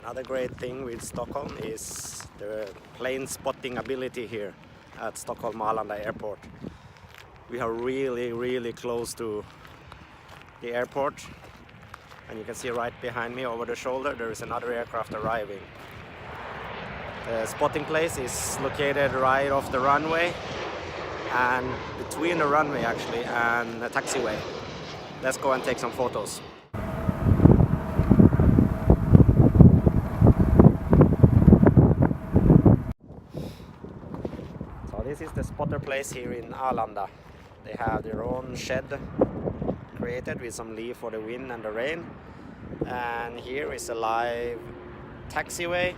Another great thing with Stockholm is the plane spotting ability here at Stockholm Arlanda Airport. We are really close to the airport, and you can see right behind me over the shoulder there is another aircraft arriving. The spotting place is located right off the runway and between the runway actually and the taxiway. Let's go and take some photos. So this is the spotter place here in Arlanda. They have their own shed created with some leaf for the wind and the rain. And here is a live taxiway.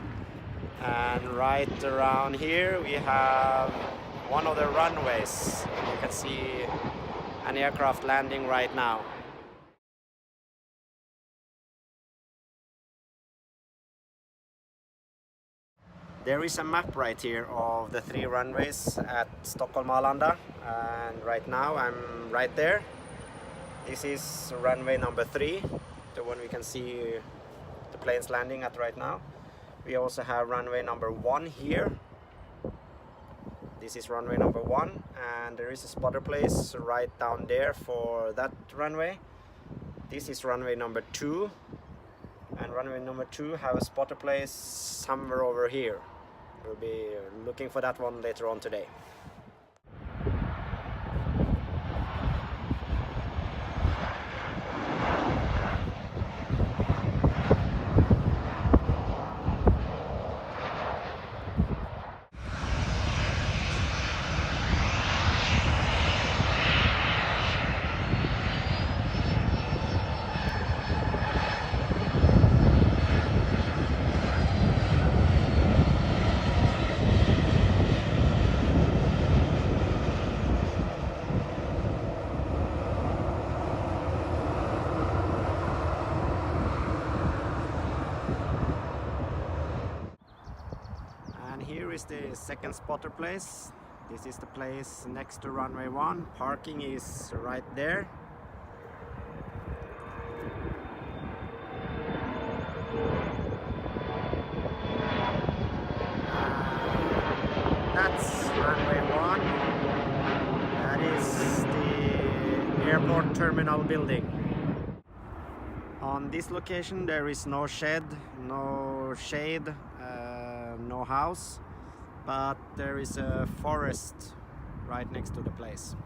And right around here we have one of the runways. And you can see an aircraft landing right now. There is a map right here of the 3 runways at Stockholm Arlanda, and right now I'm right there. This is runway number 3, the one we can see the planes landing at right now. We also have runway number 1 here. This is runway number 1, and there is a spotter place right down there for that runway. This is runway number 2, and runway number 2 have a spotter place somewhere over here. We'll be looking for that one later on today. Here is the second spotter place. This is the place next to runway 1. Parking is right there. That's runway 1. That is the airport terminal building. On this location there is no shed, no shade, no house, but there is a forest right next to the place.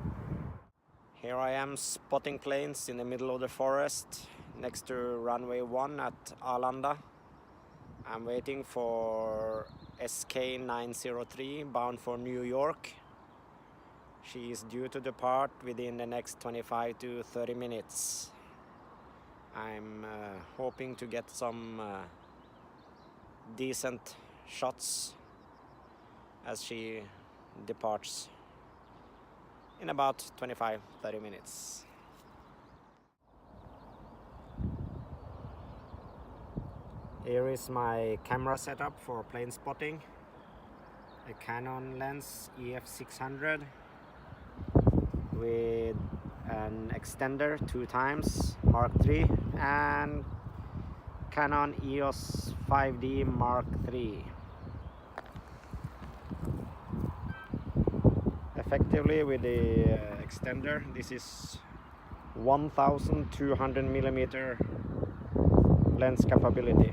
Here I am spotting planes in the middle of the forest next to runway 1 at Arlanda. I'm waiting for SK903 bound for New York. She is due to depart within the next 25 to 30 minutes. I'm hoping to get some decent shots as she departs in about 25-30 minutes. Here is my camera setup for plane spotting. A Canon lens EF600 with an extender 2 times Mark III and Canon EOS 5D Mark III. Effectively with the extender, this is 1200 millimeter lens capability.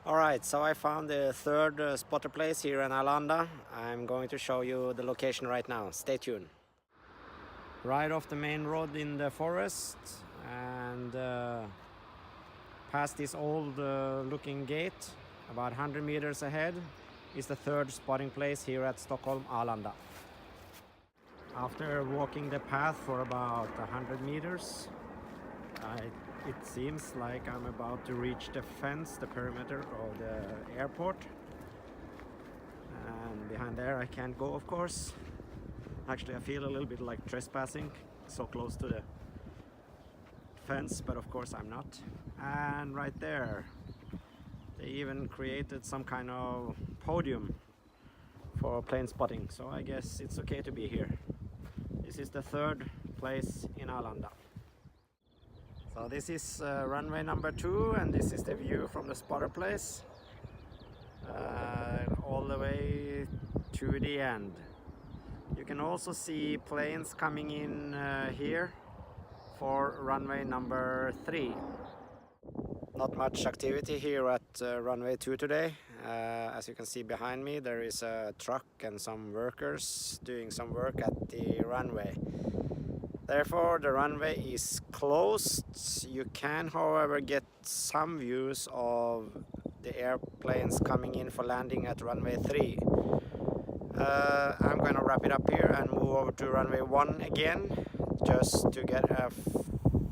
Alright, so I found the third spotter place here in Arlanda. I'm going to show you the location right now. Stay tuned. Right off the main road in the forest and past this old looking gate, about 100 meters ahead, is the third spotting place here at Stockholm Arlanda. After walking the path for about 100 meters, it seems like I'm about to reach the fence, the perimeter of the airport. And behind there I can't go, of course. Actually, I feel a little bit like trespassing, so close to the fence, but of course I'm not. And right there, they even created some kind of podium for for plane spotting, so I guess it's okay to be here. This is the third place in Arlanda. So this is runway number 2, and this is the view from the spotter place all the way to the end. You can also see planes coming in here for runway number 3. Not much activity here at runway 2 today. As you can see behind me, there is a truck and some workers doing some work at the runway. Therefore, the runway is closed. You can, however, get some views of the airplanes coming in for landing at runway 3. I'm going to wrap it up here and move over to runway 1 again, just to get a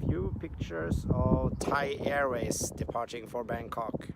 few pictures of Thai Airways departing for Bangkok.